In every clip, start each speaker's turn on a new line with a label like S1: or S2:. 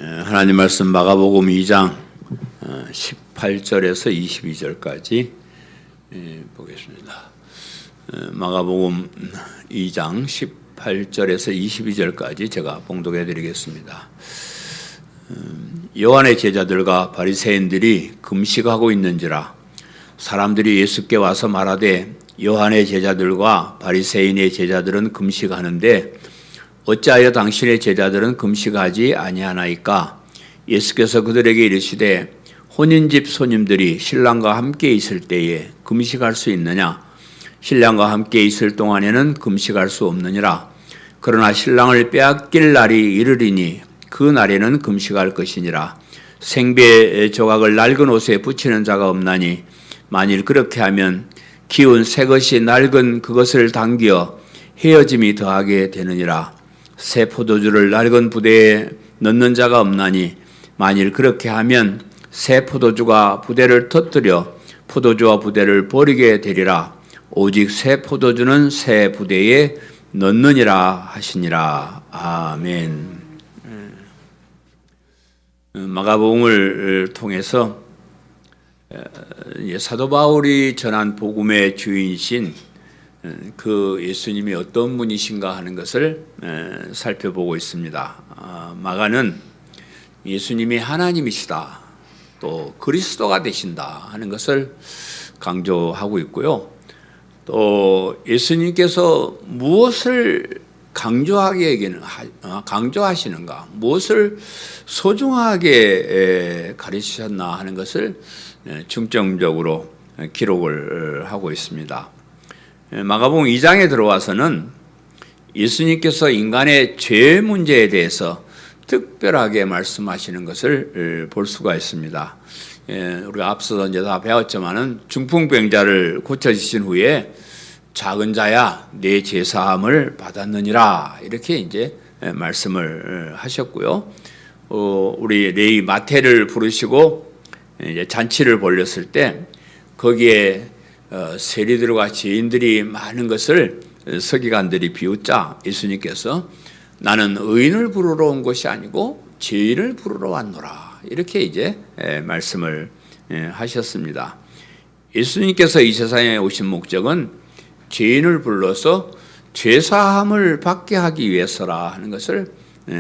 S1: 하나님 말씀 마가복음 2장 18절에서 22절까지 보겠습니다. 마가복음 2장 18절에서 22절까지 제가 봉독해 드리겠습니다. 요한의 제자들과 바리새인들이 금식하고 있는지라 사람들이 예수께 와서 말하되 요한의 제자들과 바리새인의 제자들은 금식하는데 어찌하여 당신의 제자들은 금식하지 아니하나이까? 예수께서 그들에게 이르시되 혼인집 손님들이 신랑과 함께 있을 때에 금식할 수 있느냐? 신랑과 함께 있을 동안에는 금식할 수 없느니라. 그러나 신랑을 빼앗길 날이 이르리니 그 날에는 금식할 것이니라. 생배 조각을 낡은 옷에 붙이는 자가 없나니 만일 그렇게 하면 기운 새 것이 낡은 그것을 당겨 헤어짐이 더하게 되느니라. 새 포도주를 낡은 부대에 넣는 자가 없나니 만일 그렇게 하면 새 포도주가 부대를 터뜨려 포도주와 부대를 버리게 되리라. 오직 새 포도주는 새 부대에 넣느니라 하시니라. 아멘. 마가복음을 통해서 사도 바울이 전한 복음의 주인이신 그 예수님이 어떤 분이신가 하는 것을 살펴보고 있습니다. 마가는 예수님이 하나님이시다, 또 그리스도가 되신다 하는 것을 강조하고 있고요. 또 예수님께서 무엇을 강조하시는가, 무엇을 소중하게 가르치셨나 하는 것을 중점적으로 기록을 하고 있습니다. 마가복음 2장에 들어와서는 예수님께서 인간의 죄 문제에 대해서 특별하게 말씀하시는 것을 볼 수가 있습니다. 우리가 앞서서 이제 다 배웠지만은 중풍병자를 고쳐주신 후에 작은 자야 내 죄 사함을 받았느니라 이렇게 이제 말씀을 하셨고요. 우리 레위 마태를 부르시고 이제 잔치를 벌렸을 때 거기에 세리들과 죄인들이 많은 것을 서기관들이 비웃자 예수님께서 나는 의인을 부르러 온 것이 아니고 죄인을 부르러 왔노라 이렇게 이제 말씀을 하셨습니다. 예수님께서 이 세상에 오신 목적은 죄인을 불러서 죄사함을 받게 하기 위해서라 하는 것을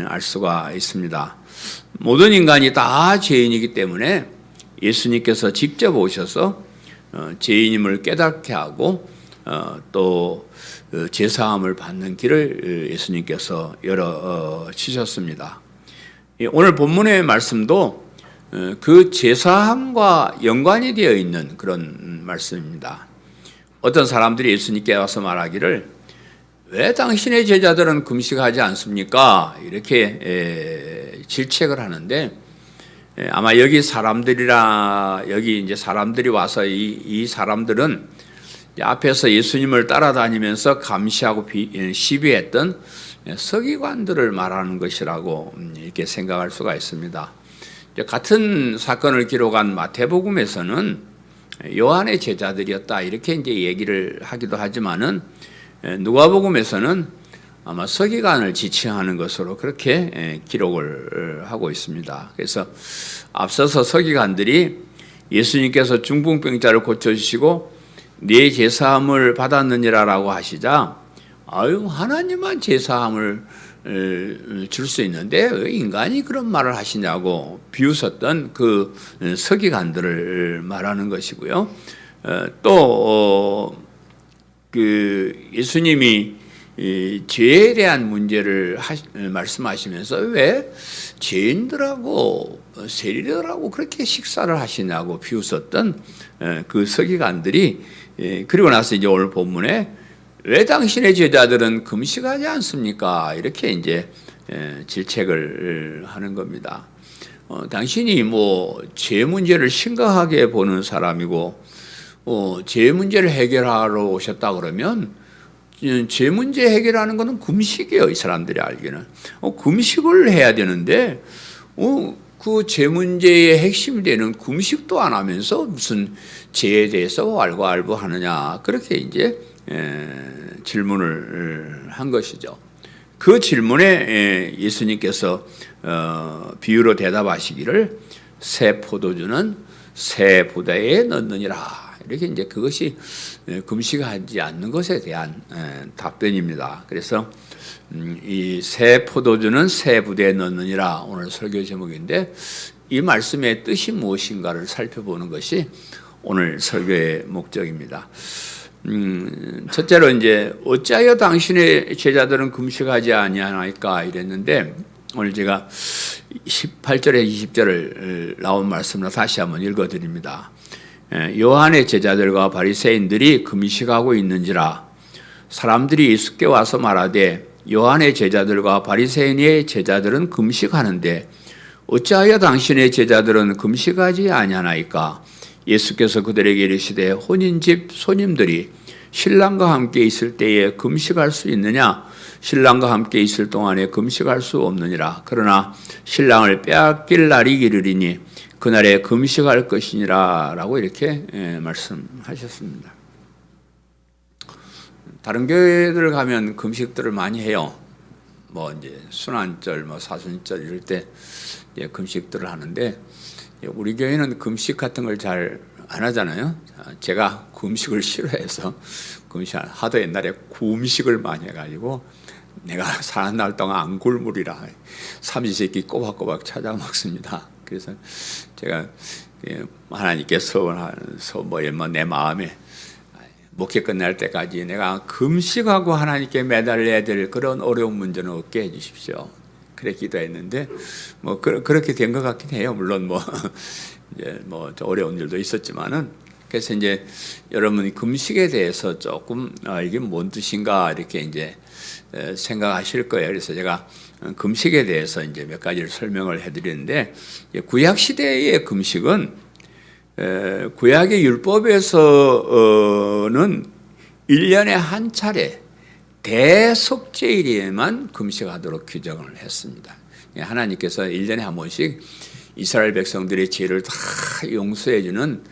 S1: 알 수가 있습니다. 모든 인간이 다 죄인이기 때문에 예수님께서 직접 오셔서 죄인임을 깨닫게 하고 또 죄사함을 받는 길을 예수님께서 열어주셨습니다. 오늘 본문의 말씀도 그 죄사함과 연관이 되어 있는 그런 말씀입니다. 어떤 사람들이 예수님께 와서 말하기를 왜 당신의 제자들은 금식하지 않습니까? 이렇게 질책을 하는데 아마 여기 이제 사람들이 와서 이 사람들은 앞에서 예수님을 따라다니면서 감시하고 시비했던 서기관들을 말하는 것이라고 이렇게 생각할 수가 있습니다. 같은 사건을 기록한 마태복음에서는 요한의 제자들이었다 이렇게 이제 얘기를 하기도 하지만은 누가복음에서는 아마 서기관을 지칭하는 것으로 그렇게 기록을 하고 있습니다. 그래서 앞서서 서기관들이 예수님께서 중풍병자를 고쳐주시고 네 제사함을 받았느니라라고 하시자 하나님만 제사함을 줄 수 있는데 왜 인간이 그런 말을 하시냐고 비웃었던 그 서기관들을 말하는 것이고요. 또 그 예수님이 죄에 대한 문제를 말씀하시면서 왜 죄인들하고 세리들하고 그렇게 식사를 하시냐고 비웃었던 그 서기관들이 그리고 나서 이제 오늘 본문에 왜 당신의 제자들은 금식하지 않습니까? 이렇게 이제 질책을 하는 겁니다. 당신이 죄 문제를 심각하게 보는 사람이고 죄 문제를 해결하러 오셨다 그러면 죄 문제 해결하는 것은 금식이에요. 이 사람들이 알기는 금식을 해야 되는데 그 죄 문제의 핵심이 되는 금식도 안 하면서 무슨 죄에 대해서 알고하느냐 그렇게 이제 질문을 한 것이죠. 그 질문에 예수님께서 비유로 대답하시기를 새 포도주는 새 부대에 넣느니라. 이렇게 이제 그것이 금식하지 않는 것에 대한 답변입니다. 그래서 이 새 포도주는 새 부대에 넣느니라 오늘 설교 제목인데 이 말씀의 뜻이 무엇인가를 살펴보는 것이 오늘 설교의 목적입니다. 첫째로 이제 어찌하여 당신의 제자들은 금식하지 아니하나이까 이랬는데 오늘 제가 18절에 20절을 나온 말씀을 다시 한번 읽어드립니다. 요한의 제자들과 바리새인들이 금식하고 있는지라 사람들이 예수께 와서 말하되 요한의 제자들과 바리새인의 제자들은 금식하는데 어찌하여 당신의 제자들은 금식하지 아니하나이까? 예수께서 그들에게 이르시되 혼인집 손님들이 신랑과 함께 있을 때에 금식할 수 있느냐? 신랑과 함께 있을 동안에 금식할 수 없느니라. 그러나 신랑을 빼앗길 날이 이르리니 그날에 금식할 것이니라 라고 이렇게 말씀하셨습니다. 다른 교회들 가면 금식들을 많이 해요. 뭐 이제 순환절, 뭐 사순절 이럴 때 금식들을 하는데 우리 교회는 금식 같은 걸 잘 안 하잖아요. 제가 금식을 싫어해서 금식 하도 옛날에 구음식을 많이 해가지고 내가 사는 날 동안 안 굶으리라 삼시세끼 꼬박꼬박 찾아 먹습니다. 그래서 제가 하나님께서 뭐 내 마음에 목회 끝날 때까지 내가 금식하고 하나님께 매달려야 될 그런 어려운 문제는 없게 해주십시오. 그래 기도했는데 뭐 그렇게 된 것 같긴 해요. 물론 뭐 이제 뭐 어려운 일도 있었지만은 그래서 이제 여러분 금식에 대해서 조금 이게 뭔 뜻인가 이렇게 이제 생각하실 거예요. 그래서 제가 금식에 대해서 이제 몇 가지를 설명을 해드리는데 구약 시대의 금식은 구약의 율법에서는 1년에 한 차례 대속죄일에만 금식하도록 규정을 했습니다. 하나님께서 1년에 한 번씩 이스라엘 백성들의 죄를 다 용서해 주는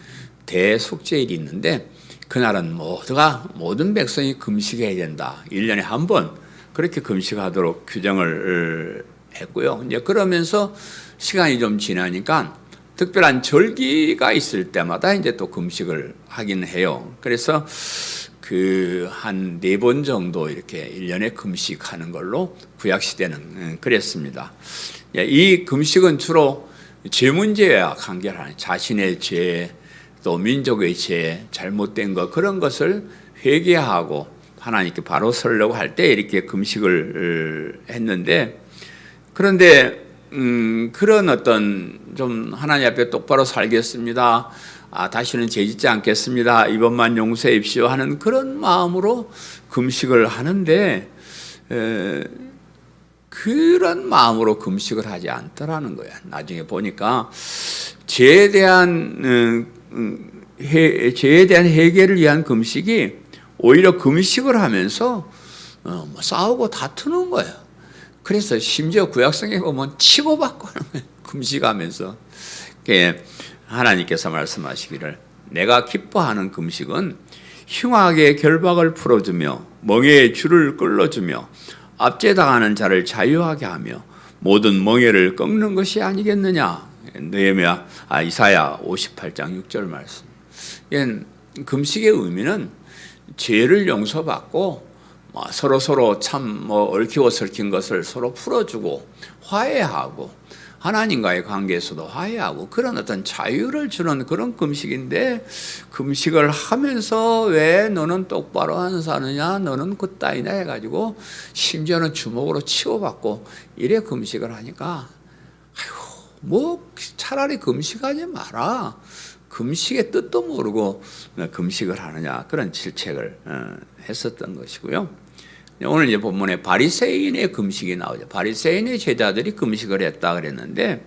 S1: 대속죄일이 있는데 그날은 모든 백성이 금식해야 된다. 1년에 한 번 그렇게 금식하도록 규정을 했고요. 이제 그러면서 시간이 좀 지나니까 특별한 절기가 있을 때마다 이제 또 금식을 하긴 해요. 그래서 그 한 4번 정도 이렇게 1년에 금식하는 걸로 구약 시대는 그랬습니다. 이 금식은 주로 죄 문제와 관계하는 자신의 죄, 또 민족의 죄, 잘못된 것 그런 것을 회개하고 하나님께 바로 서려고 할 때 이렇게 금식을 했는데 그런데 그런 어떤 좀 하나님 앞에 똑바로 살겠습니다. 다시는 죄짓지 않겠습니다. 이번만 용서해십시오 하는 그런 마음으로 금식을 하는데 그런 마음으로 금식을 하지 않더라는 거야. 나중에 보니까 죄에 대한 해결을 위한 금식이 오히려 금식을 하면서 싸우고 다투는 거예요. 그래서 심지어 구약성에 보면 치고받고 금식하면서 하나님께서 말씀하시기를 내가 기뻐하는 금식은 흉악의 결박을 풀어주며 멍에의 줄을 끌어주며 압제당하는 자를 자유하게 하며 모든 멍에를 꺾는 것이 아니겠느냐. 이사야 58장 6절 말씀. 금식의 의미는 죄를 용서받고 서로 참 얽히고 설킨 것을 서로 풀어주고 화해하고 하나님과의 관계에서도 화해하고 그런 어떤 자유를 주는 그런 금식인데 금식을 하면서 왜 너는 똑바로 안 사느냐 너는 그따위냐 해가지고 심지어는 주먹으로 치고받고 이래 금식을 하니까 차라리 금식하지 마라. 금식의 뜻도 모르고 금식을 하느냐 그런 질책을 했었던 것이고요. 오늘 이제 본문에 바리새인의 금식이 나오죠. 바리새인의 제자들이 금식을 했다 그랬는데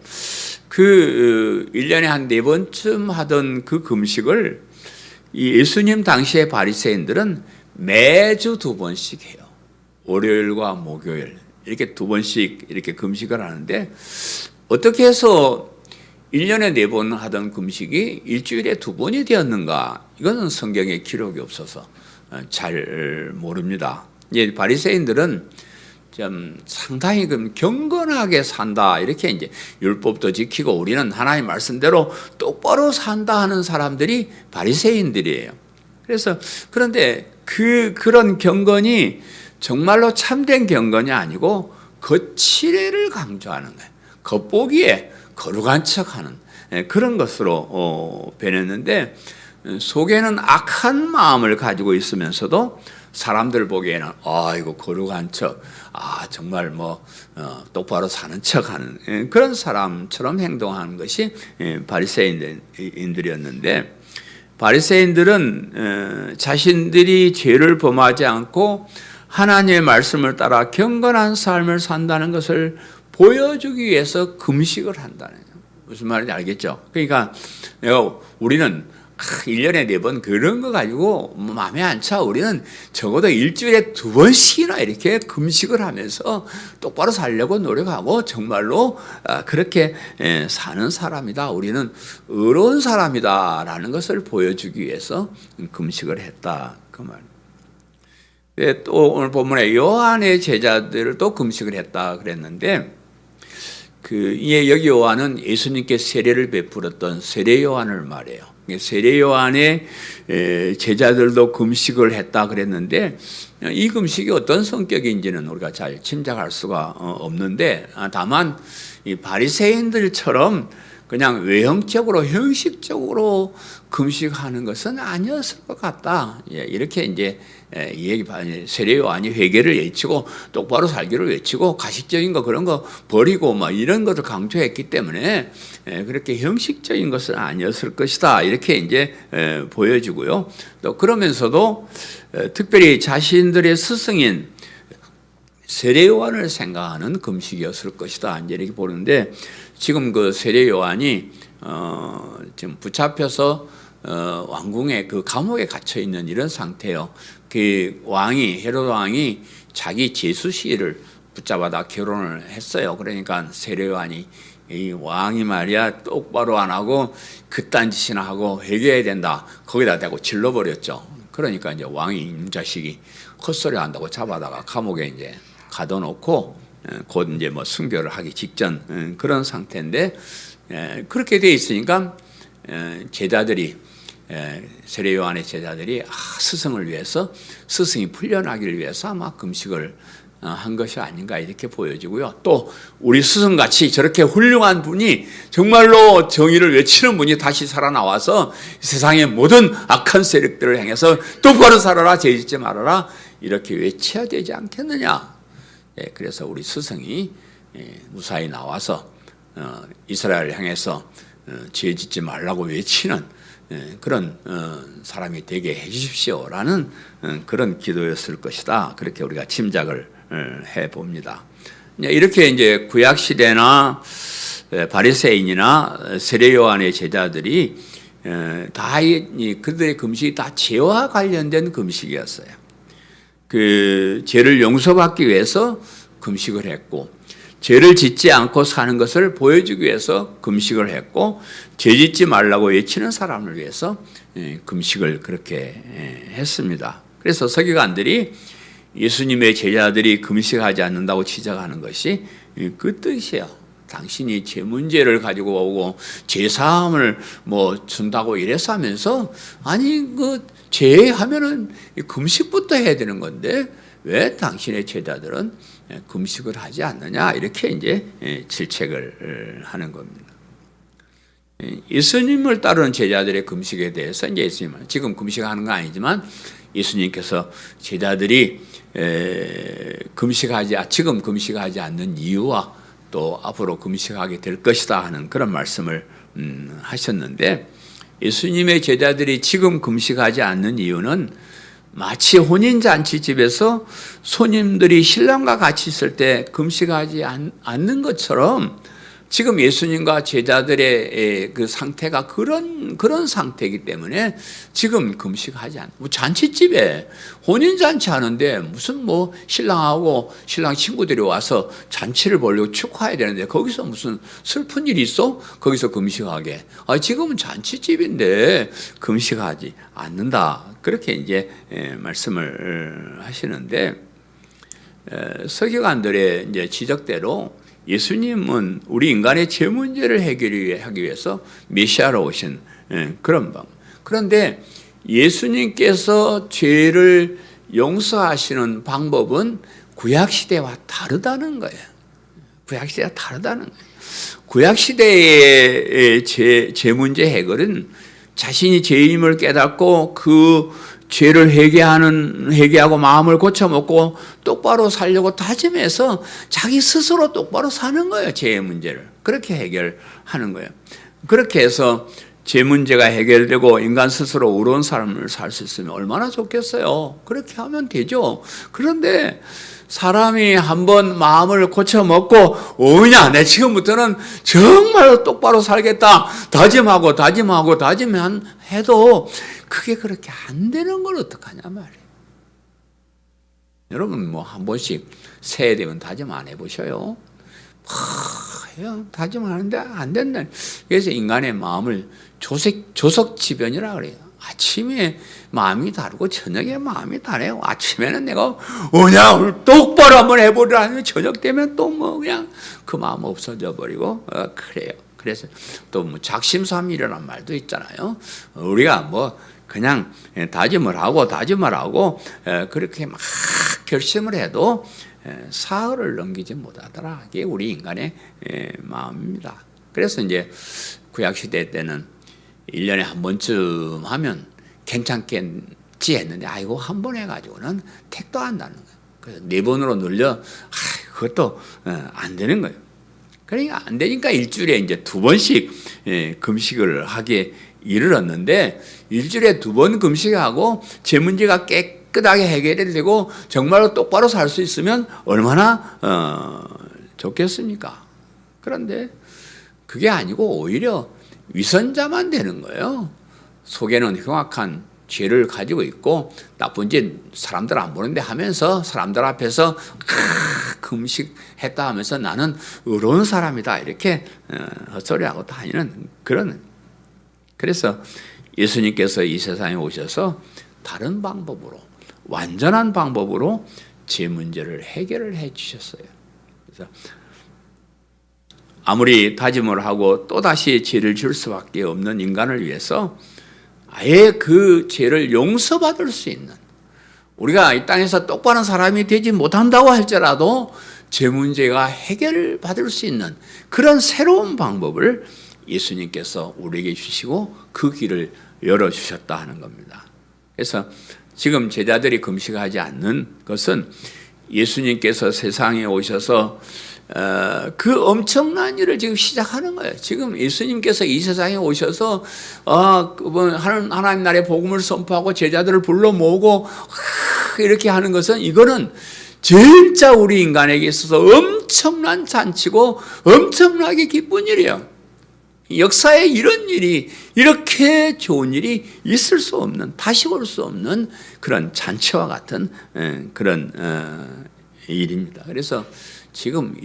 S1: 그 1년에 한 4번쯤 하던 그 금식을 이 예수님 당시의 바리새인들은 매주 2번씩 해요. 월요일과 목요일 이렇게 2번씩 이렇게 금식을 하는데 어떻게 해서 1년에 4번 하던 금식이 일주일에 2번이 되었는가? 이거는 성경에 기록이 없어서 잘 모릅니다. 바리새인들은 좀 상당히 경건하게 산다 이렇게 이제 율법도 지키고 우리는 하나님 말씀대로 똑바로 산다 하는 사람들이 바리새인들이에요. 그래서 그런데 그런 경건이 정말로 참된 경건이 아니고 거칠애를 강조하는 거예요. 겉보기에 거룩한 척하는 그런 것으로 변했는데 속에는 악한 마음을 가지고 있으면서도 사람들 보기에는 이거 거룩한 척, 정말 똑바로 사는 척하는 그런 사람처럼 행동하는 것이 바리새인들이었는데, 바리새인들은 자신들이 죄를 범하지 않고 하나님의 말씀을 따라 경건한 삶을 산다는 것을 보여주기 위해서 금식을 한다는 거예요. 무슨 말인지 알겠죠? 그러니까 우리는 1년에 4번 그런 거 가지고 마음에 안 차. 우리는 적어도 일주일에 2번씩이나 이렇게 금식을 하면서 똑바로 살려고 노력하고 정말로 그렇게 사는 사람이다. 우리는 의로운 사람이다라는 것을 보여주기 위해서 금식을 했다. 그 말. 또 오늘 본문에 요한의 제자들도 금식을 했다 그랬는데, 여기 요한은 예수님께 세례를 베풀었던 세례 요한을 말해요. 세례 요한의 제자들도 금식을 했다 그랬는데, 이 금식이 어떤 성격인지는 우리가 잘 짐작할 수가 없는데, 다만 이 바리새인들처럼 그냥 외형적으로 형식적으로 금식하는 것은 아니었을 것 같다. 이렇게 이제 세례 요한이 회개를 외치고 똑바로 살기를 외치고 가식적인 거 그런 거 버리고 이런 것을 강조했기 때문에 그렇게 형식적인 것은 아니었을 것이다. 이렇게 이제 보여지고요. 또 그러면서도 특별히 자신들의 스승인 세례 요한을 생각하는 금식이었을 것이다. 이제 이렇게 보는데, 지금 그 세례 요한이 지금 붙잡혀서 왕궁의 그 감옥에 갇혀 있는 이런 상태예요. 그 헤롯 왕이 자기 제수씨를 붙잡아다 결혼을 했어요. 그러니까 세례 요한이 이 왕이 말이야 똑바로 안 하고 그딴 짓이나 하고 회개해야 된다. 거기다 대고 질러버렸죠. 그러니까 이제 왕이 이 자식이 헛소리 한다고 잡아다가 감옥에 이제 가둬놓고 곧 이제 순교를 하기 직전 그런 상태인데, 그렇게 돼 있으니까 제자들이 세례 요한의 제자들이 스승을 위해서, 스승이 풀려나기를 위해서 아마 금식을 한 것이 아닌가 이렇게 보여지고요. 또 우리 스승같이 저렇게 훌륭한 분이, 정말로 정의를 외치는 분이 다시 살아나와서 세상의 모든 악한 세력들을 향해서 똑바로 살아라, 죄짓지 말아라 이렇게 외쳐야 되지 않겠느냐. 그래서 우리 스승이 무사히 나와서 이스라엘을 향해서 죄짓지 말라고 외치는 그런 사람이 되게 해주십시오라는 그런 기도였을 것이다. 그렇게 우리가 짐작을 해봅니다. 이렇게 이제 구약 시대나 바리새인이나 세례 요한의 제자들이 다 그들의 금식이 다 죄와 관련된 금식이었어요. 그 죄를 용서받기 위해서 금식을 했고, 죄를 짓지 않고 사는 것을 보여주기 위해서 금식을 했고, 죄 짓지 말라고 외치는 사람을 위해서 금식을 그렇게 했습니다. 그래서 서기관들이 예수님의 제자들이 금식하지 않는다고 지적하는 것이 그 뜻이에요. 당신이 죄 문제를 가지고 오고 죄사함을 준다고 이래서 하면서, 아니 죄하면은 금식부터 해야 되는 건데 왜 당신의 제자들은 금식을 하지 않느냐, 이렇게 이제 질책을 하는 겁니다. 예수님을 따르는 제자들의 금식에 대해서 이제 예수님은 지금 금식하는 건 아니지만 예수님께서 제자들이 지금 금식하지 않는 이유와 또 앞으로 금식하게 될 것이다 하는 그런 말씀을 하셨는데, 예수님의 제자들이 지금 금식하지 않는 이유는 마치 혼인잔치집에서 손님들이 신랑과 같이 있을 때 금식하지 않는 것처럼 지금 예수님과 제자들의 그 상태가 그런 상태이기 때문에 지금 금식하지 않고, 잔치집에 혼인잔치 하는데 무슨 신랑하고 신랑 친구들이 와서 잔치를 보려고 축하해야 되는데 거기서 무슨 슬픈 일이 있어? 거기서 금식하게. 지금은 잔치집인데 금식하지 않는다. 그렇게 이제 말씀을 하시는데, 서기관들의 이제 지적대로 예수님은 우리 인간의 죄 문제를 해결하기 위해서 메시아로 오신 그런 방. 그런데 예수님께서 죄를 용서하시는 방법은 구약 시대와 다르다는 거예요. 구약 시대와 다르다는 거예요. 구약 시대의 죄 문제 해결은 자신이 죄임을 깨닫고 그 죄를 회개하고 마음을 고쳐먹고 똑바로 살려고 다짐해서 자기 스스로 똑바로 사는 거예요. 죄의 문제를. 그렇게 해결하는 거예요. 그렇게 해서 죄 문제가 해결되고 인간 스스로 의로운 삶을 살 수 있으면 얼마나 좋겠어요. 그렇게 하면 되죠. 그런데 사람이 한번 마음을 고쳐먹고 내 지금부터는 정말로 똑바로 살겠다 다짐하면 해도 그게 그렇게 안 되는 걸 어떡하냐 말이에요. 여러분 한 번씩 새해 되면 다짐 안 해보셔요? 다짐하는데 안 된다. 그래서 인간의 마음을 조석지변이라 그래요. 아침에 마음이 다르고 저녁에 마음이 다르요. 아침에는 내가 오늘 똑바로 한번 해보려 하면 저녁 되면 또 그냥 그 마음 없어져 버리고 그래요. 그래서 또 작심삼일이라는 말도 있잖아요. 우리가 그냥 다짐을 하고 그렇게 막 결심을 해도 사흘을 넘기지 못하더라. 이게 우리 인간의 마음입니다. 그래서 이제 구약시대 때는 1년에 한 번쯤 하면 괜찮겠지 했는데 한 번 해가지고는 택도 한다는 거예요. 그래서 4번으로 늘려 그것도 안 되는 거예요. 그러니까 안 되니까 일주일에 이제 2번씩 금식을 하게 이르렀는데 일주일에 2번 금식하고 제 문제가 깨끗하게 해결이 되고 정말로 똑바로 살 수 있으면 얼마나 좋겠습니까? 그런데 그게 아니고 오히려 위선자만 되는 거예요. 속에는 흉악한 죄를 가지고 있고 나쁜 짓 사람들 안 보는데 하면서 사람들 앞에서 금식했다 하면서 나는 의로운 사람이다 이렇게 헛소리하고 다니는 그런. 그래서 예수님께서 이 세상에 오셔서 다른 방법으로 완전한 방법으로 죄 문제를 해결을 해 주셨어요. 그래서 아무리 다짐을 하고 또다시 죄를 지을 수밖에 없는 인간을 위해서 아예 그 죄를 용서받을 수 있는, 우리가 이 땅에서 똑바른 사람이 되지 못한다고 할지라도 죄 문제가 해결받을 수 있는 그런 새로운 방법을 예수님께서 우리에게 주시고 그 길을 열어주셨다 하는 겁니다. 그래서 지금 제자들이 금식하지 않는 것은 예수님께서 세상에 오셔서 그 엄청난 일을 지금 시작하는 거예요. 지금 예수님께서 이 세상에 오셔서 하나님 나라의 복음을 선포하고 제자들을 불러 모으고 이렇게 하는 것은 이거는 진짜 우리 인간에게 있어서 엄청난 잔치고 엄청나게 기쁜 일이에요. 역사에 이런 일이, 이렇게 좋은 일이 있을 수 없는, 다시 올 수 없는 그런 잔치와 같은 그런 일입니다. 그래서 지금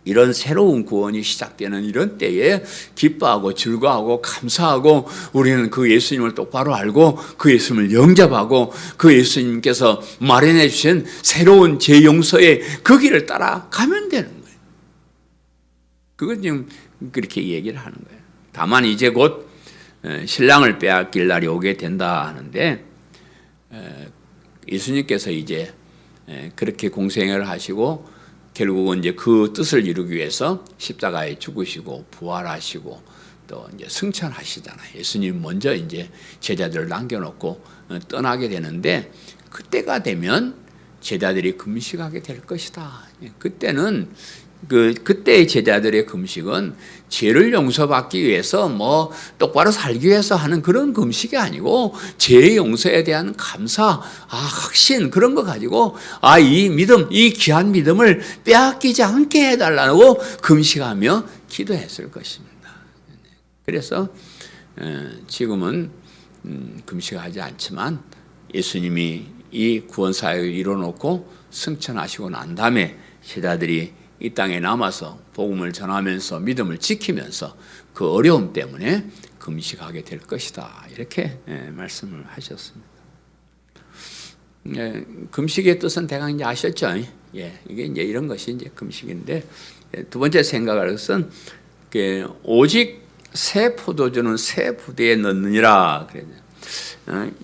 S1: 이런 새로운 구원이 시작되는 이런 때에 기뻐하고 즐거워하고 감사하고 우리는 그 예수님을 똑바로 알고 그 예수님을 영접하고 그 예수님께서 마련해 주신 새로운 죄 용서의 그 길을 따라가면 되는 거예요. 그건 지금 그렇게 얘기를 하는 거예요. 다만 이제 곧 신랑을 빼앗길 날이 오게 된다 하는데 예수님께서 이제 그렇게 공생애를 하시고 결국은 이제 그 뜻을 이루기 위해서 십자가에 죽으시고 부활하시고 또 이제 승천하시잖아요. 예수님 먼저 이제 제자들을 남겨놓고 떠나게 되는데 그때가 되면 제자들이 금식하게 될 것이다. 그때는 그때의 제자들의 금식은 죄를 용서받기 위해서 똑바로 살기 위해서 하는 그런 금식이 아니고 죄의 용서에 대한 감사, 확신 그런 거 가지고 이 믿음, 이 귀한 믿음을 빼앗기지 않게 해달라고 금식하며 기도했을 것입니다. 그래서 지금은 금식하지 않지만 예수님이 이 구원 사역을 이뤄놓고 승천하시고 난 다음에 제자들이 이 땅에 남아서 복음을 전하면서 믿음을 지키면서 그 어려움 때문에 금식하게 될 것이다. 이렇게 말씀을 하셨습니다. 금식의 뜻은 대강 이제 아셨죠? 이게 이제 이런 것이 이제 금식인데, 두 번째 생각할 것은 오직 새 포도주는 새 부대에 넣느니라 그래요.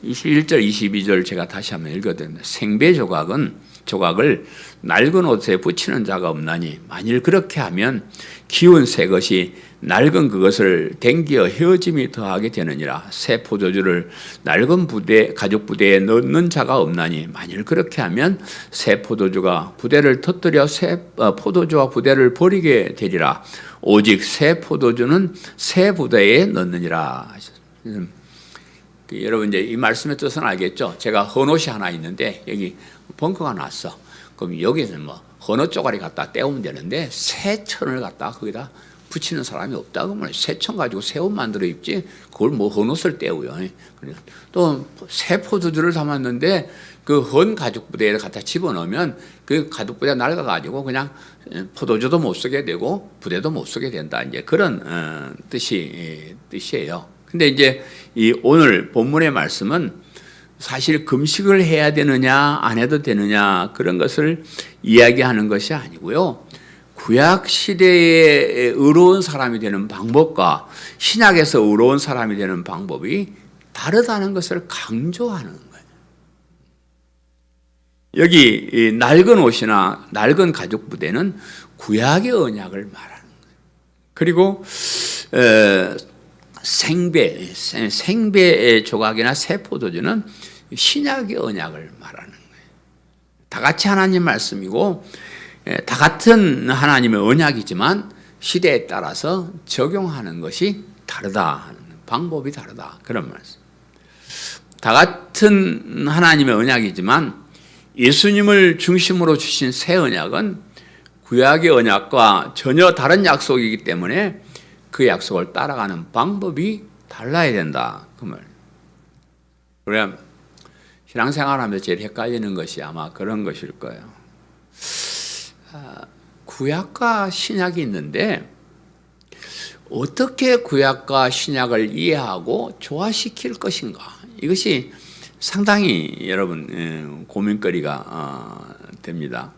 S1: 21절, 22절 제가 다시 한번 읽어드립니다. 생배 조각을 낡은 옷에 붙이는 자가 없나니 만일 그렇게 하면 기운 새 것이 낡은 그것을 댕기어 헤어짐이 더하게 되느니라. 새 포도주를 낡은 가죽 부대에 넣는 자가 없나니 만일 그렇게 하면 새 포도주가 부대를 터뜨려 새 포도주와 부대를 버리게 되리라. 오직 새 포도주는 새 부대에 넣느니라. 여러분 이제 이 말씀의 뜻은 알겠죠? 제가 헌옷이 하나 있는데 여기 벙커가 났어. 그럼 여기서 헌옷 쪼가리 갖다 떼우면 되는데 새 천을 갖다 거기다 붙이는 사람이 없다 그러면 새 천 가지고 새 옷 만들어 입지 그걸 헌옷을 떼우요. 또 새 포도주를 담았는데 그 헌 가죽 부대에 갖다 집어넣으면 그 가죽 부대가 낡아가지고 그냥 포도주도 못 쓰게 되고 부대도 못 쓰게 된다. 이제 그런 뜻이에요. 근데 이제 이 오늘 본문의 말씀은 사실 금식을 해야 되느냐 안 해도 되느냐 그런 것을 이야기하는 것이 아니고요. 구약 시대에 의로운 사람이 되는 방법과 신약에서 의로운 사람이 되는 방법이 다르다는 것을 강조하는 거예요. 여기 이 낡은 옷이나 낡은 가죽 부대는 구약의 언약을 말하는 거예요. 그리고 생배 조각이나 새 포도주는 신약의 언약을 말하는 거예요. 다 같이 하나님 말씀이고 다 같은 하나님의 언약이지만 시대에 따라서 적용하는 것이 다르다. 방법이 다르다. 그런 말씀. 다 같은 하나님의 언약이지만 예수님을 중심으로 주신 새 언약은 구약의 언약과 전혀 다른 약속이기 때문에 그 약속을 따라가는 방법이 달라야 된다. 그 말. 그래 신앙생활하면서 제일 헷갈리는 것이 아마 그런 것일 거예요. 구약과 신약이 있는데 어떻게 구약과 신약을 이해하고 조화시킬 것인가? 이것이 상당히 여러분 고민거리가 됩니다.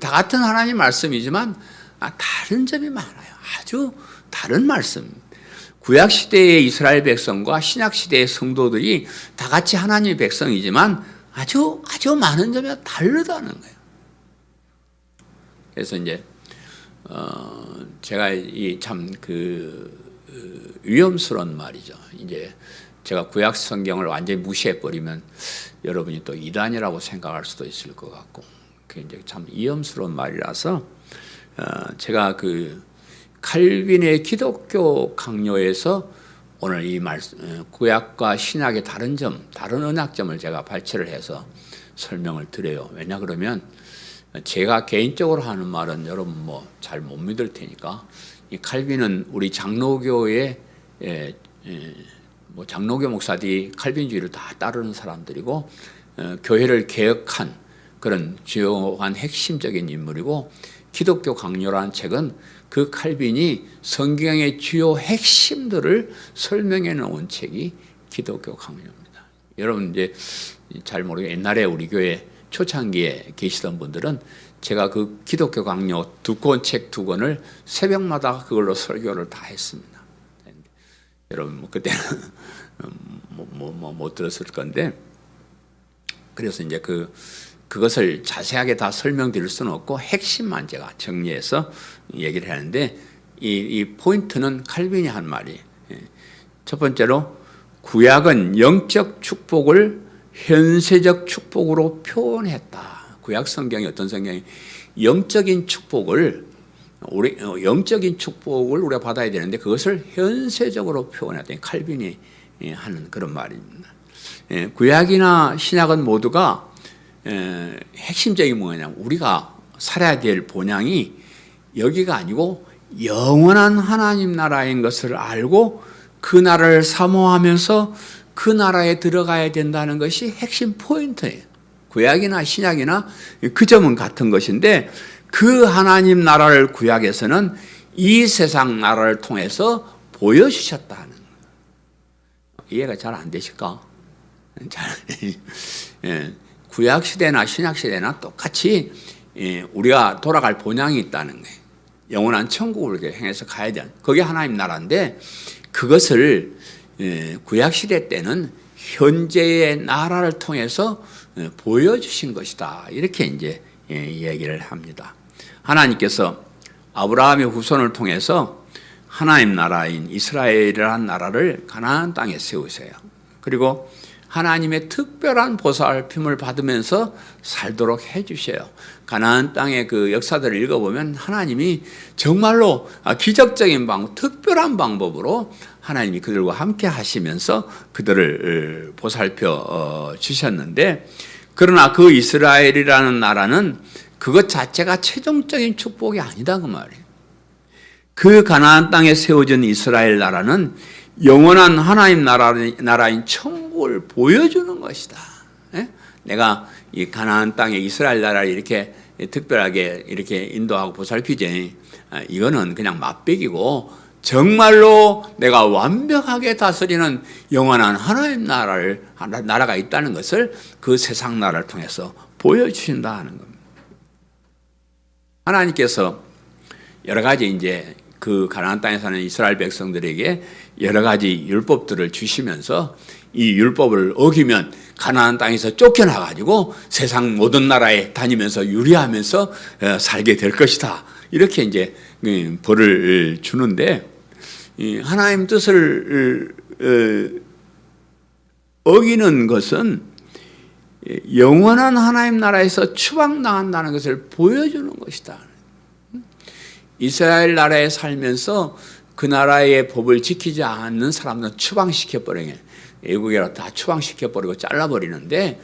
S1: 다 같은 하나님 말씀이지만 다른 점이 많아요. 아주 다른 말씀. 구약 시대의 이스라엘 백성과 신약 시대의 성도들이 다 같이 하나님의 백성이지만 아주 많은 점이 다르다는 거예요. 그래서 이제 제가 참 위험스러운 말이죠. 이제 제가 구약 성경을 완전히 무시해 버리면 여러분이 또 이단이라고 생각할 수도 있을 것 같고, 그게 이제 참 위험스러운 말이라서 제가 칼빈의 기독교 강요에서 오늘 이 구약과 신약의 다른 언약점을 제가 발췌를 해서 설명을 드려요. 왜냐 그러면 제가 개인적으로 하는 말은 여러분 잘 못 믿을 테니까, 이 칼빈은 우리 장로교의 장로교 목사들이 칼빈주의를 다 따르는 사람들이고 교회를 개혁한 그런 주요한 핵심적인 인물이고, 기독교 강요라는 책은 그 칼빈이 성경의 주요 핵심들을 설명해 놓은 책이 기독교 강요입니다. 여러분 이제 잘 모르게 옛날에 우리 교회 초창기에 계시던 분들은 제가 그 기독교 강요 책 두 권을 새벽마다 그걸로 설교를 다 했습니다. 여러분 그때는 못 들었을 건데, 그래서 이제 그것을 자세하게 다 설명드릴 수는 없고 핵심만 제가 정리해서 얘기를 하는데, 이 포인트는 칼빈이 한 말이, 첫 번째로 구약은 영적 축복을 현세적 축복으로 표현했다. 구약 성경이 어떤 성경이 영적인 축복을 우리가 받아야 되는데 그것을 현세적으로 표현했다. 칼빈이 하는 그런 말입니다. 구약이나 신약은 모두가 핵심적인 뭐냐면 우리가 살아야 될 본향이 여기가 아니고 영원한 하나님 나라인 것을 알고 그 나라를 사모하면서 그 나라에 들어가야 된다는 것이 핵심 포인트예요. 구약이나 신약이나 그 점은 같은 것인데, 그 하나님 나라를 구약에서는 이 세상 나라를 통해서 보여주셨다는 거예요. 이해가 잘 안 되실까? 구약 시대나 신약 시대나 똑같이 우리가 돌아갈 본향이 있다는 거예요. 영원한 천국을 향해서 가야 돼. 그게 하나님 나라인데 그것을 구약 시대 때는 현재의 나라를 통해서 보여주신 것이다. 이렇게 이제 얘기를 합니다. 하나님께서 아브라함의 후손을 통해서 하나님 나라인 이스라엘이라는 나라를 가나안 땅에 세우세요. 그리고 하나님의 특별한 보살핌을 받으면서 살도록 해주셔요. 가나안 땅의 그 역사들을 읽어보면 하나님이 정말로 기적적인 방법, 특별한 방법으로 하나님이 그들과 함께 하시면서 그들을 보살펴 주셨는데, 그러나 그 이스라엘이라는 나라는 그것 자체가 최종적인 축복이 아니다 그 말이에요. 그 가나안 땅에 세워진 이스라엘 나라는 영원한 하나님 나라인 천국을 보여주는 것이다. 내가 이 가나안 땅에 이스라엘 나라를 이렇게 특별하게 이렇게 인도하고 보살피지, 이거는 그냥 맛배기고 정말로 내가 완벽하게 다스리는 영원한 하나님 나라가 있다는 것을 그 세상 나라를 통해서 보여주신다 하는 겁니다. 하나님께서 여러 가지 이제 그 가나안 땅에 사는 이스라엘 백성들에게 여러 가지 율법들을 주시면서 이 율법을 어기면 가나안 땅에서 쫓겨나가지고 세상 모든 나라에 다니면서 유리하면서 살게 될 것이다. 이렇게 이제 벌을 주는데, 하나님 뜻을 어기는 것은 영원한 하나님 나라에서 추방당한다는 것을 보여주는 것이다. 이스라엘 나라에 살면서 그 나라의 법을 지키지 않는 사람들은 추방시켜버리게, 애국이라 다 추방시켜버리고 잘라버리는데,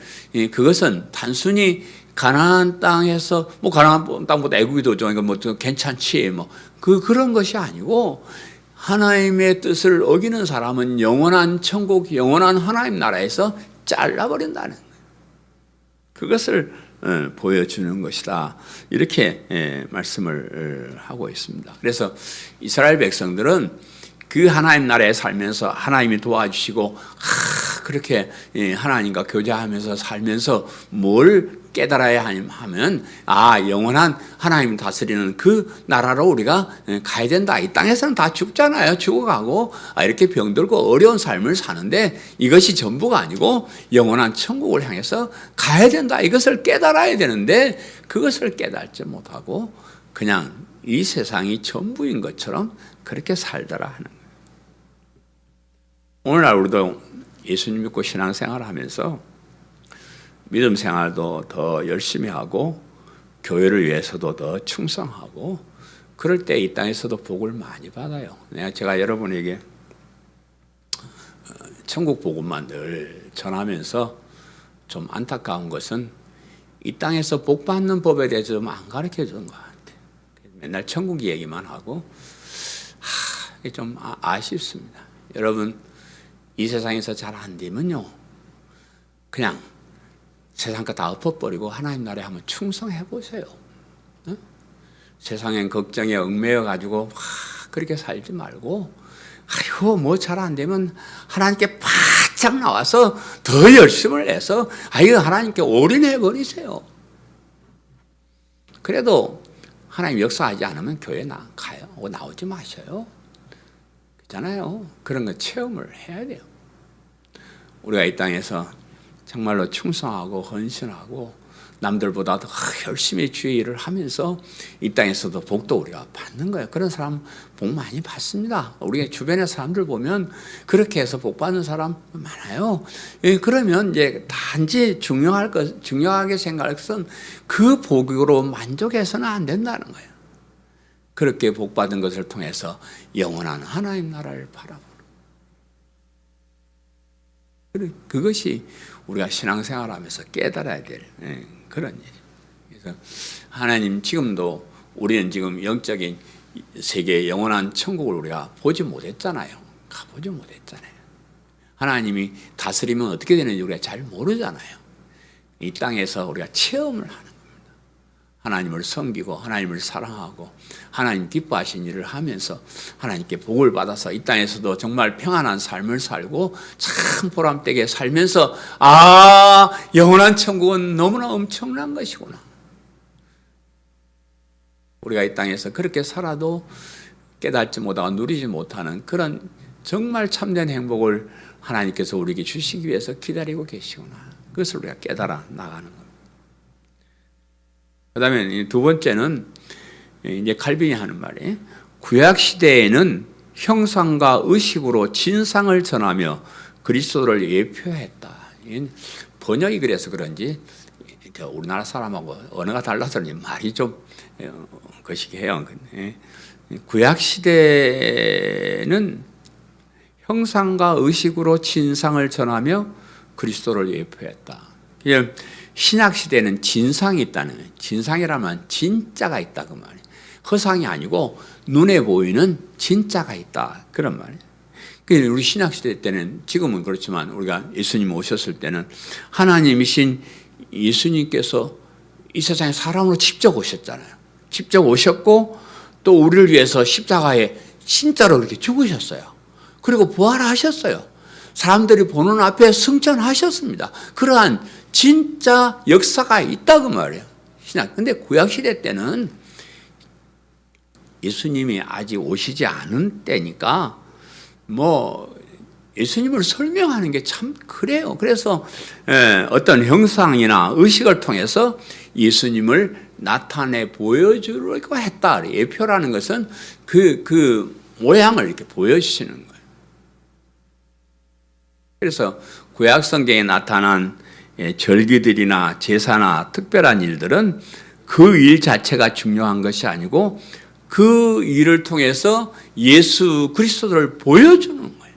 S1: 그것은 단순히 가나안 땅에서 뭐 가나안 땅보다 애국이 더 좋으니까 뭐 괜찮지 뭐 그런 것이 아니고, 하나님의 뜻을 어기는 사람은 영원한 천국, 영원한 하나님 나라에서 잘라버린다는 거예요. 그것을 보여주는 것이다. 이렇게 말씀을 하고 있습니다. 그래서 이스라엘 백성들은 그 하나님 나라에 살면서 하나님이 도와주시고 그렇게 하나님과 교제하면서 살면서 뭘 깨달아야 하면, 영원한 하나님 다스리는 그 나라로 우리가 가야 된다. 이 땅에서는 다 죽잖아요. 죽어가고 이렇게 병들고 어려운 삶을 사는데 이것이 전부가 아니고 영원한 천국을 향해서 가야 된다. 이것을 깨달아야 되는데 그것을 깨닫지 못하고 그냥 이 세상이 전부인 것처럼 그렇게 살더라 하는 거예요. 오늘날 우리도 예수님 믿고 신앙생활을 하면서 믿음 생활도 더 열심히 하고 교회를 위해서도 더 충성하고 그럴 때 이 땅에서도 복을 많이 받아요. 제가 여러분에게 천국 복음만 늘 전하면서 좀 안타까운 것은 이 땅에서 복 받는 법에 대해서 좀 안 가르쳐 주는 것 같아요. 맨날 천국 얘기만 하고 이게 좀 아쉽습니다. 여러분, 이 세상에서 잘 안 되면요, 그냥 세상 거 다 엎어버리고 하나님 나라에 한번 충성해 보세요. 세상엔 걱정에 얽매여 가지고 그렇게 살지 말고, 뭐 잘 안 되면 하나님께 바짝 나와서 더 열심을 내서 하나님께 올인해 버리세요. 그래도 하나님 역사하지 않으면 교회 가요. 나오지 마셔요. 그렇잖아요. 그런 거 체험을 해야 돼요. 우리가 이 땅에서 정말로 충성하고 헌신하고 남들보다 더 열심히 주의 일을 하면서 이 땅에서도 복도 우리가 받는 거예요. 그런 사람 복 많이 받습니다. 우리 주변의 사람들 보면 그렇게 해서 복 받는 사람 많아요. 그러면 이제 단지 중요하게 생각할 것은 그 복으로 만족해서는 안 된다는 거예요. 그렇게 복 받은 것을 통해서 영원한 하나님 나라를 바라보는, 그것이 우리가 신앙생활하면서 깨달아야 될 그런 일이에요. 그래서 하나님, 지금도 우리는 지금 영적인 세계의 영원한 천국을 우리가 보지 못했잖아요. 가보지 못했잖아요. 하나님이 다스리면 어떻게 되는지 우리가 잘 모르잖아요. 이 땅에서 우리가 체험을 하는 겁니다. 하나님을 섬기고 하나님을 사랑하고 하나님 기뻐하신 일을 하면서 하나님께 복을 받아서 이 땅에서도 정말 평안한 삶을 살고 참 보람되게 살면서 영원한 천국은 너무나 엄청난 것이구나. 우리가 이 땅에서 그렇게 살아도 깨닫지 못하고 누리지 못하는 그런 정말 참된 행복을 하나님께서 우리에게 주시기 위해서 기다리고 계시구나. 그것을 우리가 깨달아 나가는 겁니다. 그 다음에 두 번째는 이제 칼빈이 하는 말이, 구약 시대에는 형상과 의식으로 진상을 전하며 그리스도를 예표했다. 번역이 그래서 그런지 우리나라 사람하고 언어가 달라서 말이 좀 거시기해요. 구약 시대는 형상과 의식으로 진상을 전하며 그리스도를 예표했다. 신약 시대는 진상이 있다는 거예요. 진상이라면 진짜가 있다 그 말이에요. 허상이 아니고 눈에 보이는 진짜가 있다 그런 말이에요. 우리 신약 시대 때는, 지금은 그렇지만 우리가 예수님 오셨을 때는 하나님이신 예수님께서 이 세상에 사람으로 직접 오셨잖아요. 직접 오셨고 또 우리를 위해서 십자가에 진짜로 그렇게 죽으셨어요. 그리고 부활하셨어요. 사람들이 보는 앞에 승천하셨습니다. 그러한 진짜 역사가 있다 그 말이에요. 신약. 근데 구약 시대 때는 예수님이 아직 오시지 않은 때니까 예수님을 설명하는 게 참 그래요. 그래서 어떤 형상이나 의식을 통해서 예수님을 나타내 보여주려고 했다. 예표라는 것은 그 모양을 이렇게 보여주시는 거예요. 그래서 구약 성경에 나타난 절기들이나 제사나 특별한 일들은 그 일 자체가 중요한 것이 아니고 그 일을 통해서 예수 그리스도를 보여주는 거예요.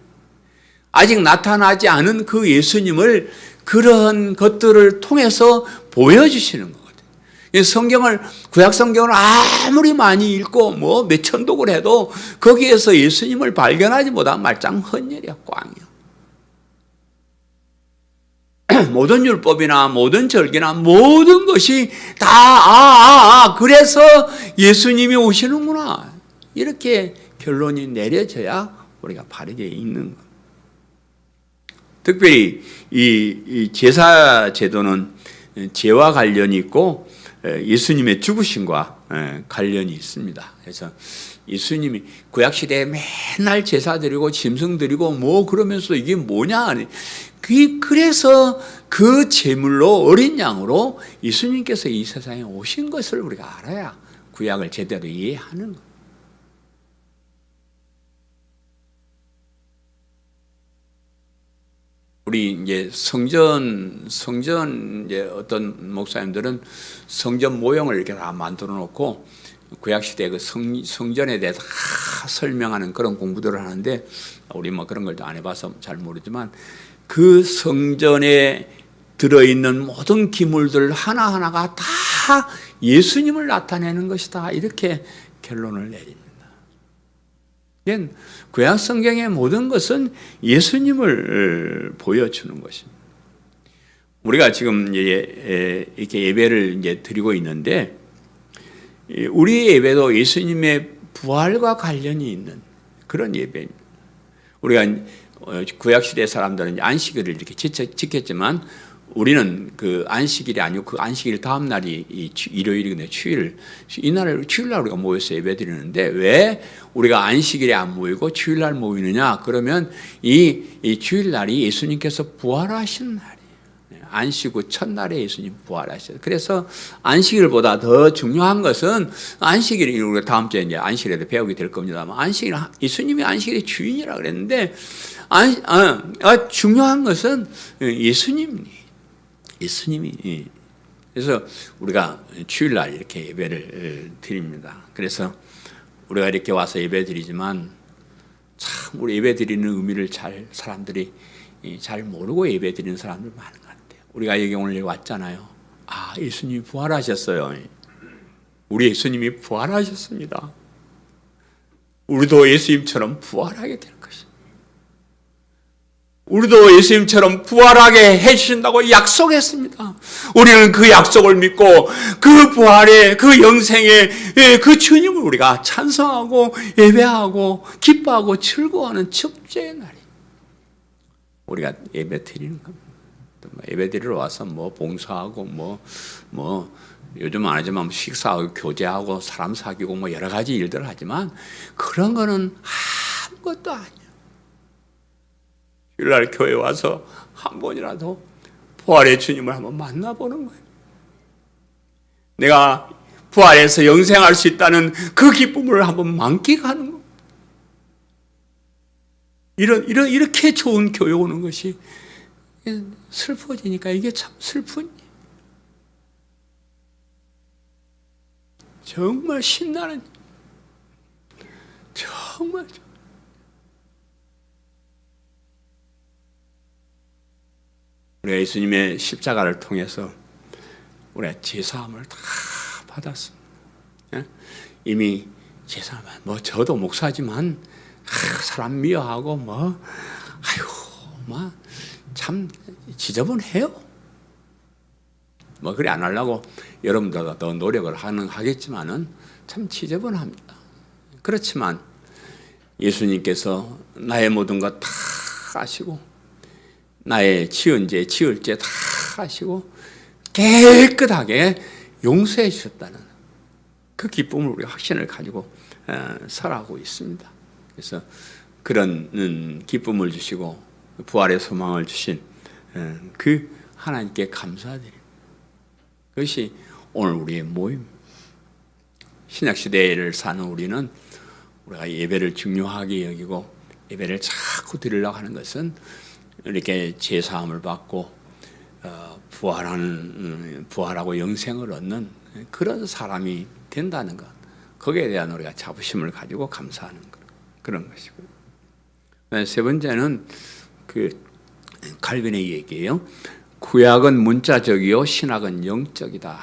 S1: 아직 나타나지 않은 그 예수님을 그런 것들을 통해서 보여주시는 거거든요. 성경을, 구약 성경을 아무리 많이 읽고 몇 천독을 해도 거기에서 예수님을 발견하지 못하면 말짱 헛일이야, 꽝이야. 모든 율법이나 모든 절기나 모든 것이 다 그래서 예수님이 오시는구나, 이렇게 결론이 내려져야 우리가 바르게 읽는 것. 특별히 이 제사 제도는 죄와 관련이 있고 예수님의 죽으심과 관련이 있습니다. 그래서 예수님이 구약 시대에 맨날 제사 드리고 짐승 드리고 그러면서 이게 뭐냐, 그래서 그 제물로 어린 양으로 예수님께서 이 세상에 오신 것을 우리가 알아야 구약을 제대로 이해하는 거예요. 우리 이제 성전 이제 어떤 목사님들은 성전 모형을 이렇게 다 만들어 놓고 구약 시대 그 성전에 대해서 다 설명하는 그런 공부들을 하는데, 우리 그런 걸 안 해봐서 잘 모르지만 그 성전에 들어있는 모든 기물들 하나하나가 다 예수님을 나타내는 것이다, 이렇게 결론을 내립니다. 구약 성경의 모든 것은 예수님을 보여주는 것입니다. 우리가 지금 이렇게 예배를 이제 드리고 있는데, 우리 예배도 예수님의 부활과 관련이 있는 그런 예배입니다. 우리가 구약 시대 사람들은 안식일을 이렇게 지켰지만 우리는 그 안식일이 아니고 그 안식일 다음 날이 일요일이거든요. 이날을 주일날 우리가 모여서 예배드리는데, 왜 우리가 안식일에 안 모이고 주일날 모이느냐? 그러면 이 주일날이 예수님께서 부활하신 날이에요. 안식 후 첫날에 예수님 부활하셨어요. 그래서 안식일보다 더 중요한 것은, 안식일이 우리가 다음 주에 이제 안식일에도 배우게 될 겁니다만, 예수님이 안식일의 주인이라 그랬는데, 중요한 것은 예수님이. 그래서 우리가 주일날 이렇게 예배를 드립니다. 그래서 우리가 이렇게 와서 예배 드리지만 참 우리 예배 드리는 의미를 사람들이 잘 모르고 예배 드리는 사람들 많은 것 같아요. 우리가 여기 오늘 왔잖아요. 예수님이 부활하셨어요. 우리 예수님이 부활하셨습니다. 우리도 예수님처럼 부활하게 될 것입니다. 우리도 예수님처럼 부활하게 해주신다고 약속했습니다. 우리는 그 약속을 믿고 그 부활의 그 영생의 그 주님을 우리가 찬송하고 예배하고 기뻐하고 즐거워하는 축제의 날이 우리가 예배 드리는 겁니다. 예배 드리러 와서 뭐 봉사하고 뭐 요즘 안 하지만 식사하고 교제하고 사람 사귀고 뭐 여러 가지 일들을 하지만 그런 거는 아무것도 아니에요. 주일날 교회 와서 한 번이라도 부활의 주님을 한번 만나보는 거예요. 내가 부활해서 영생할 수 있다는 그 기쁨을 한번 만끽하는 거예요. 이렇게 좋은 교회 오는 것이 슬퍼지니까 이게 참 슬픈 정말 신나는 정말 우리가 예수님의 십자가를 통해서 우리가 제사함을 다 받았습니다. 이미 제사함 뭐 저도 목사지만 사람 미워하고 참 지저분해요. 그래 안 하려고 여러분들과 더 노력을 하겠지만은 참 지저분합니다. 그렇지만 예수님께서 나의 모든 것 다 하시고 나의 지을 죄 다 하시고 깨끗하게 용서해 주셨다는 그 기쁨을 우리가 확신을 가지고 살아가고 있습니다. 그래서 그런 기쁨을 주시고 부활의 소망을 주신 그 하나님께 감사드립니다. 그것이 오늘 우리의 모임. 신약시대를 사는 우리는 우리가 예배를 중요하게 여기고 예배를 자꾸 드리려고 하는 것은 이렇게 제사함을 받고 부활하고 영생을 얻는 그런 사람이 된다는 것, 거기에 대한 우리가 자부심을 가지고 감사하는 그런 것이고요. 세 번째는 그 칼빈의 얘기예요. 구약은 문자적이요 신약은 영적이다.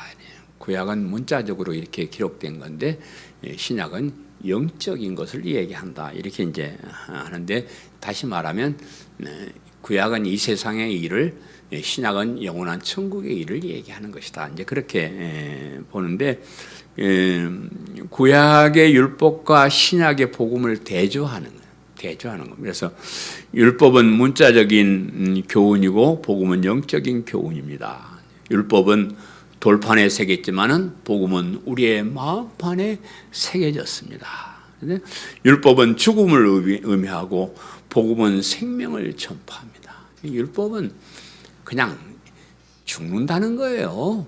S1: 구약은 문자적으로 이렇게 기록된 건데 신약은 영적인 것을 얘기한다. 이렇게 이제 하는데 다시 말하면 구약은 이 세상의 일을, 신약은 영원한 천국의 일을 얘기하는 것이다. 이제 그렇게 보는데 구약의 율법과 신약의 복음을 대조하는 거예요. 대조하는 겁니다. 그래서 율법은 문자적인 교훈이고 복음은 영적인 교훈입니다. 율법은 돌판에 새겼지만은 복음은 우리의 마음판에 새겨졌습니다. 율법은 죽음을 의미하고 복음은 생명을 전파합니다. 율법은 그냥 죽는다는 거예요.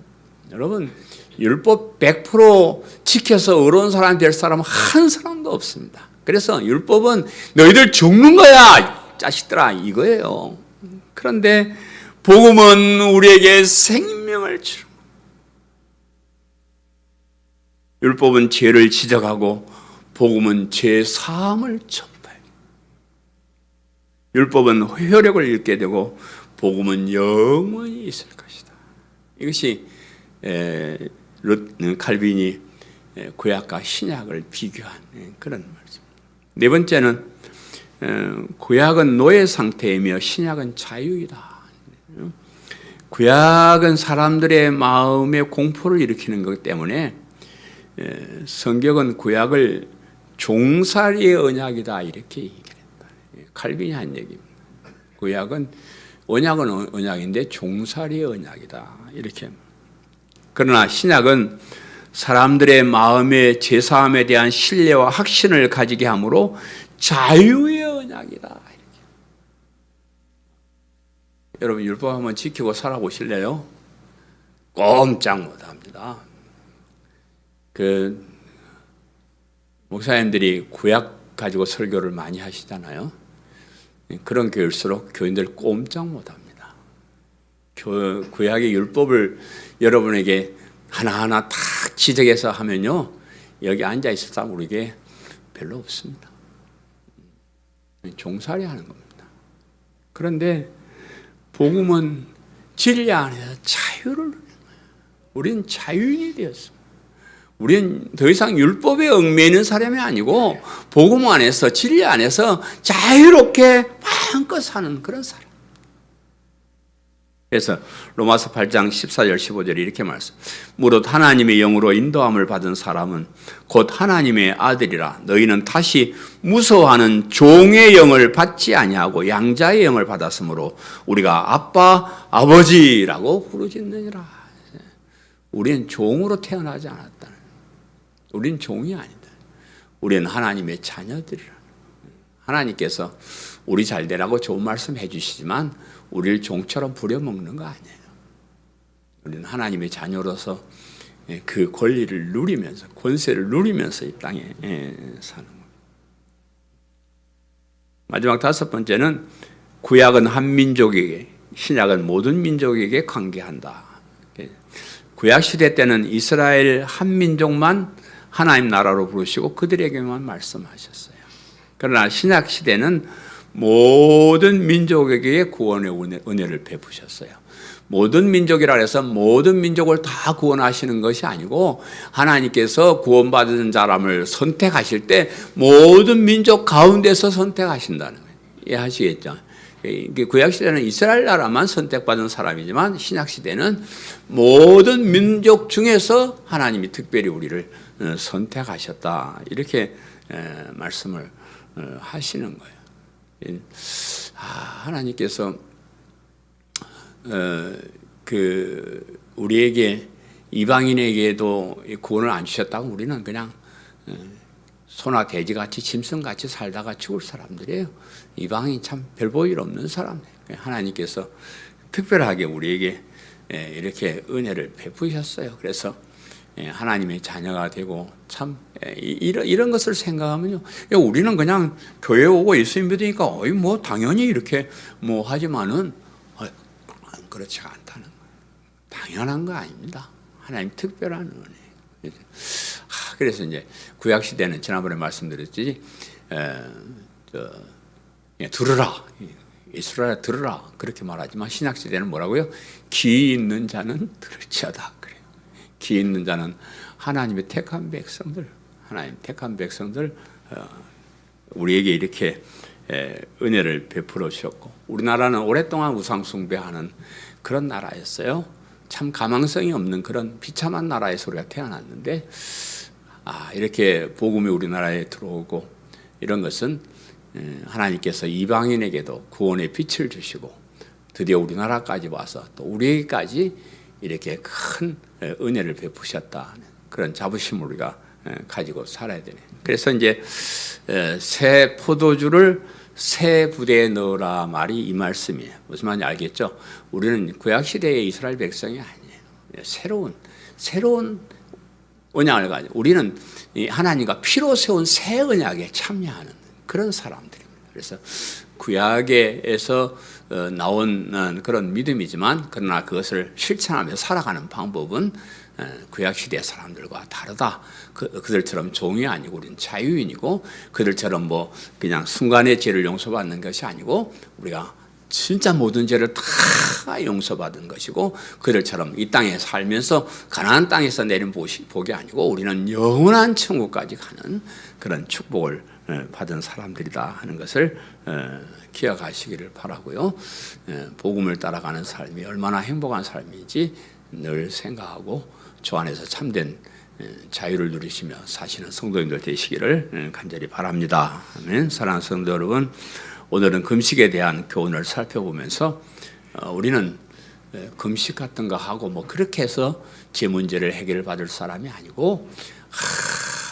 S1: 여러분, 율법 100% 지켜서 의로운 사람 될 사람 한 사람도 없습니다. 그래서 율법은 너희들 죽는 거야, 자식들아, 이거예요. 그런데 복음은 우리에게 생명을 주는 거예요. 율법은 죄를 지적하고 복음은 죄 사함을 전파해요. 율법은 효력을 잃게 되고 복음은 영원히 있을 것이다. 이것이 칼빈이 구약과 신약을 비교한 그런 말입니다. 네 번째는 구약은 노예 상태이며 신약은 자유이다. 구약은 사람들의 마음에 공포를 일으키는 것 때문에 성경은 구약을 종살이의 언약이다 이렇게 얘기를 했다. 칼빈이 한 얘기입니다. 구약은 언약은 언약인데 종살이의 언약이다 이렇게. 그러나 신약은 사람들의 마음의 제사함에 대한 신뢰와 확신을 가지게 하므로 자유의 언약이다 이렇게. 여러분 율법 한번 지키고 살아보실래요? 꼼짝 못합니다. 목사님들이 구약 가지고 설교를 많이 하시잖아요. 그런 교회일수록 교인들 꼼짝 못합니다. 구약의 율법을 여러분에게 하나하나 다 지적해서 하면요, 여기 앉아 있을 사람 우리에게 별로 없습니다. 종살이 하는 겁니다. 그런데 복음은 진리 안에서 자유를 누리는 거예요. 우리는 자유인이 되었습니다. 우리는 더 이상 율법에 얽매이는 사람이 아니고 복음 안에서 진리 안에서 자유롭게 마음껏 사는 그런 사람. 그래서 로마서 8장 14절 15절에 이렇게 말씀. 무릇 하나님의 영으로 인도함을 받은 사람은 곧 하나님의 아들이라. 너희는 다시 무서워하는 종의 영을 받지 아니하고 양자의 영을 받았으므로 우리가 아빠 아버지라고 부르짖느니라. 우리는 종으로 태어나지 않았다. 우리는 종이 아니다. 우리는 하나님의 자녀들이라. 하나님께서 우리 잘 되라고 좋은 말씀 해주시지만 우리를 종처럼 부려먹는 거 아니에요. 우리는 하나님의 자녀로서 그 권리를 누리면서, 권세를 누리면서 이 땅에 사는 겁니다. 마지막 다섯 번째는 구약은 한 민족에게, 신약은 모든 민족에게 관계한다. 구약 시대 때는 이스라엘 한 민족만 하나님 나라로 부르시고 그들에게만 말씀하셨어요. 그러나 신약 시대는 모든 민족에게 구원의 은혜를 베푸셨어요. 모든 민족이라 해서 모든 민족을 다 구원하시는 것이 아니고 하나님께서 구원받은 사람을 선택하실 때 모든 민족 가운데서 선택하신다는 거예요. 이해하시겠죠? 구약시대는 이스라엘 나라만 선택받은 사람이지만 신약시대는 모든 민족 중에서 하나님이 특별히 우리를 선택하셨다. 이렇게 말씀을 하시는 거예요. 하나님께서 우리에게 이방인에게도 구원을 안 주셨다고 우리는 그냥 소나 돼지같이 짐승같이 살다가 죽을 사람들이에요. 이방인 참 별 볼 일 없는 사람들. 하나님께서 특별하게 우리에게 이렇게 은혜를 베푸셨어요. 그래서 하나님의 자녀가 되고 참 이런 것을 생각하면요, 우리는 그냥 교회 오고 예수 믿으니까 뭐 당연히 이렇게 뭐 하지만은 그렇지가 않다는 거예요. 당연한 거 아닙니다. 하나님 특별한 은혜. 그래서 이제 구약 시대는 지난번에 말씀드렸지, 들으라, 이스라엘 들으라 그렇게 말하지만 신약 시대는 뭐라고요? 귀 있는 자는 들을지어다 그래요. 귀 있는 자는 하나님의 택한 백성들, 하나님 택한 백성들 우리에게 이렇게 은혜를 베풀어 주셨고, 우리나라는 오랫동안 우상 숭배하는 그런 나라였어요. 참 가망성이 없는 그런 비참한 나라에서 우리가 태어났는데 이렇게 복음이 우리나라에 들어오고 이런 것은 하나님께서 이방인에게도 구원의 빛을 주시고 드디어 우리나라까지 와서 또 우리에게까지 이렇게 큰 은혜를 베푸셨다. 그런 자부심을 우리가 가지고 살아야 되네. 그래서 이제 새 포도주를 새 부대에 넣으라 말이 이 말씀이에요. 무슨 말인지 알겠죠? 우리는 구약 시대의 이스라엘 백성이 아니에요. 새로운 언약을 가지고 우리는 하나님과 피로 세운 새 언약에 참여하는 그런 사람들입니다. 그래서 구약에서 나온 그런 믿음이지만 그러나 그것을 실천하면서 살아가는 방법은 구약 시대 사람들과 다르다. 그들처럼 종이 아니고 우리는 자유인이고 그들처럼 뭐 그냥 순간의 죄를 용서받는 것이 아니고 우리가 진짜 모든 죄를 다 용서받은 것이고 그들처럼 이 땅에 살면서 가나안 땅에서 내린 복이 아니고 우리는 영원한 천국까지 가는 그런 축복을 받은 사람들이다 하는 것을 기억하시기를 바라고요. 복음을 따라가는 삶이 얼마나 행복한 삶인지 늘 생각하고 주 안에서 참된 자유를 누리시며 사시는 성도님들 되시기를 간절히 바랍니다. 아멘. 사랑하는 성도 여러분, 오늘은 금식에 대한 교훈을 살펴보면서 우리는 금식 같은 거 하고 뭐 그렇게 해서 제 문제를 해결받을 사람이 아니고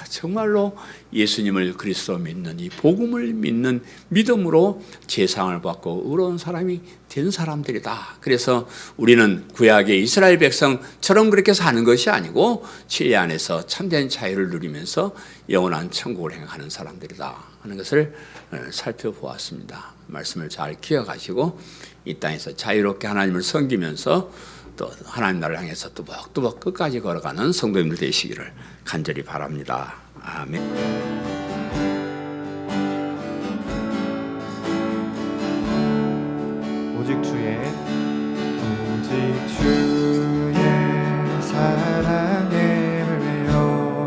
S1: 정말로 예수님을 그리스도 믿는 이 복음을 믿는 믿음으로 제사함을 받고 의로운 사람이 된 사람들이다. 그래서 우리는 구약의 이스라엘 백성처럼 그렇게 사는 것이 아니고 진리 안에서 참된 자유를 누리면서 영원한 천국을 행하는 사람들이다 하는 것을 살펴보았습니다. 말씀을 잘 기억하시고 이 땅에서 자유롭게 하나님을 섬기면서 또 하나님 나라를 향해서 뚜벅뚜벅 끝까지 걸어가는 성도님들 되시기를 간절히 바랍니다. 아멘.
S2: 오직 주의 사랑에 매여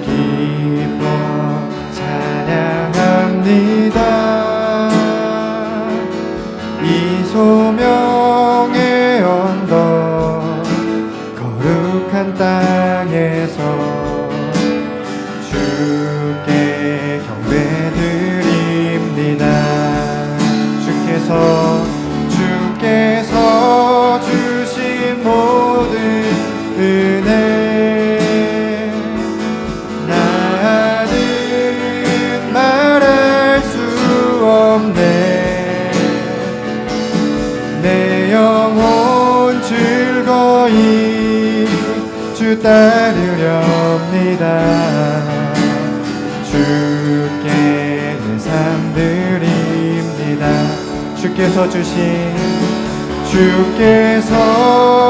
S2: 기뻐 찬양합니다. 이 소명의 언덕 거룩한 땅에서 주께 경배드립니다. 주께서 주신 모든 은혜 나는 말할 수 없네. 내 영혼 즐거이 주 따르렵니다. 주께 내 삶 드립니다. 주께서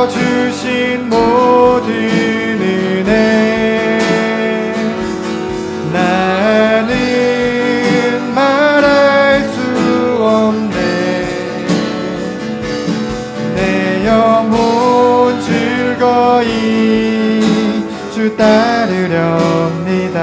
S2: 주신 모든 은혜 나는 말할 수 없네. 내 영혼 즐거이 주 따르렵니다.